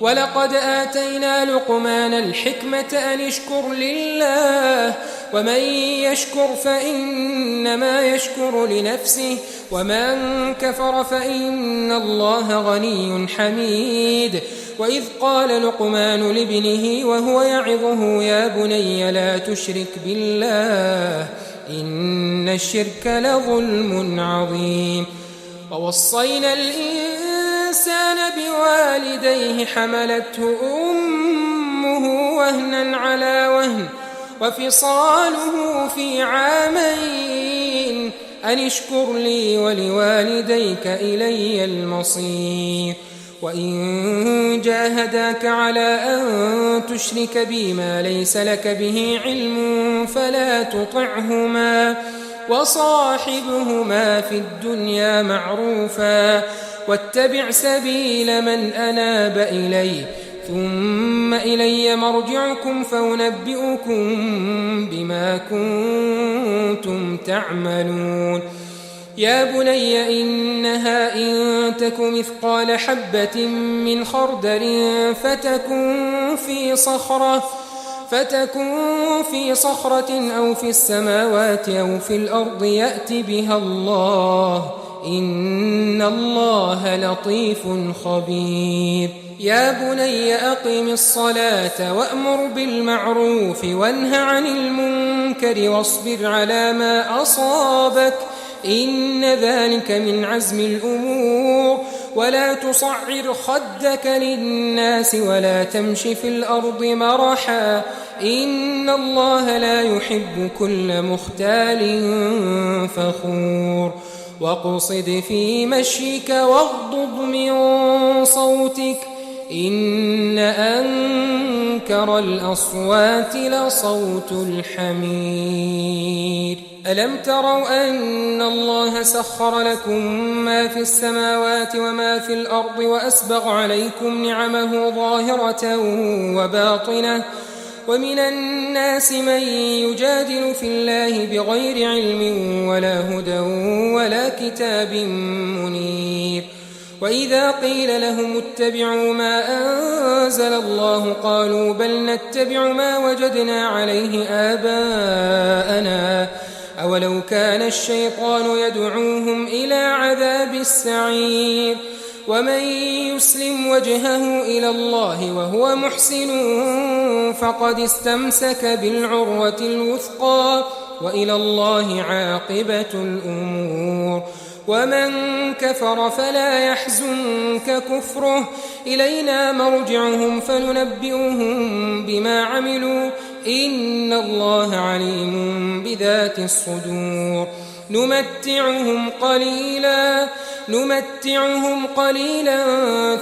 ولقد آتينا لقمان الحكمة أن اشكر لله ومن يشكر فإنما يشكر لنفسه ومن كفر فإن الله غني حميد. وإذ قال لقمان لابنه وهو يعظه يا بني لا تشرك بالله إن الشرك لظلم عظيم. ووصينا الإنسان بوالديه حملته أمه وهنا على وهن وفصاله في عامين أن اشكر لي ولوالديك إلي المصير. وإن جاهداك على أن تشرك بي ما ليس لك به علم فلا تطعهما وصاحبهما في الدنيا معروفا واتبع سبيل من أناب إلي ثم إلي مرجعكم فأنبئكم بما كنتم تعملون. يا بني إنها إن تك مثقال حبة من خردل فتكن في صخرة أو في السماوات أو في الأرض يأت بها الله إن الله لطيف خبير. يا بني أقم الصلاة وأمر بالمعروف وانه عن المنكر واصبر على ما أصابك إن ذلك من عزم الأمور. ولا تصعر خدك للناس ولا تمش في الأرض مرحا إن الله لا يحب كل مختال فخور. واقصد في مشيك واغضض من صوتك إن أنكر الأصوات لصوت الحمير. ألم تروا أن الله سخر لكم ما في السماوات وما في الأرض وأسبغ عليكم نعمه ظاهرة وباطنة ومن الناس من يجادل في الله بغير علم ولا هدى ولا كتاب منير. وإذا قيل لهم اتبعوا ما أنزل الله قالوا بل نتبع ما وجدنا عليه آباءنا أولو كان الشيطان يدعوهم إلى عذاب السعير. ومن يسلم وجهه إلى الله وهو محسن فقد استمسك بالعروة الوثقى وإلى الله عاقبة الأمور. ومن كفر فلا يحزنك كفره إلينا مرجعهم فننبئهم بما عملوا إن الله عليم بذات الصدور. نمتعهم قليلا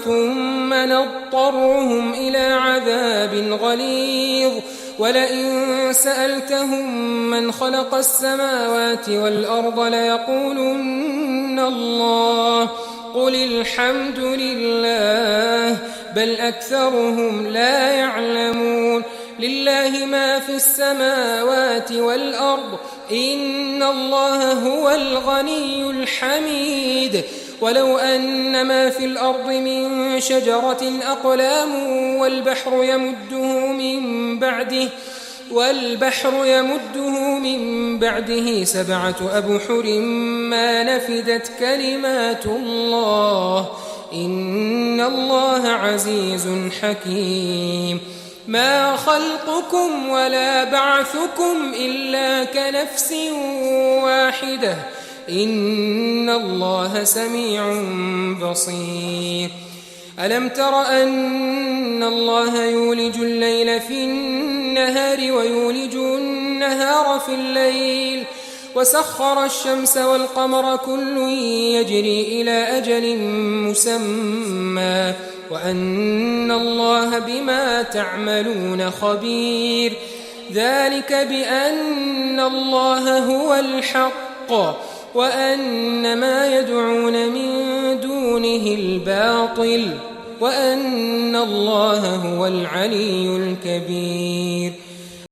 ثم نضطرهم إلى عذاب غليظ. ولئن سألتهم من خلق السماوات والأرض ليقولن الله قل الحمد لله بل أكثرهم لا يعلمون. لله ما في السماوات والأرض إن الله هو الغني الحميد. ولو أن ما في الأرض من شجرة أقلام والبحر يمده من بعده 7 أبحر ما نفدت كلمات الله إن الله عزيز حكيم. ما خلقكم ولا بعثكم إلا كنفس واحدة إن الله سميع بصير. ألم تر أن الله يولج الليل في النهار ويولج النهار في الليل وسخر الشمس والقمر كل يجري إلى أجل مسمى وأن الله بما تعملون خبير. ذلك بأن الله هو الحق وأن ما يدعون من دونه الباطل وأن الله هو العلي الكبير.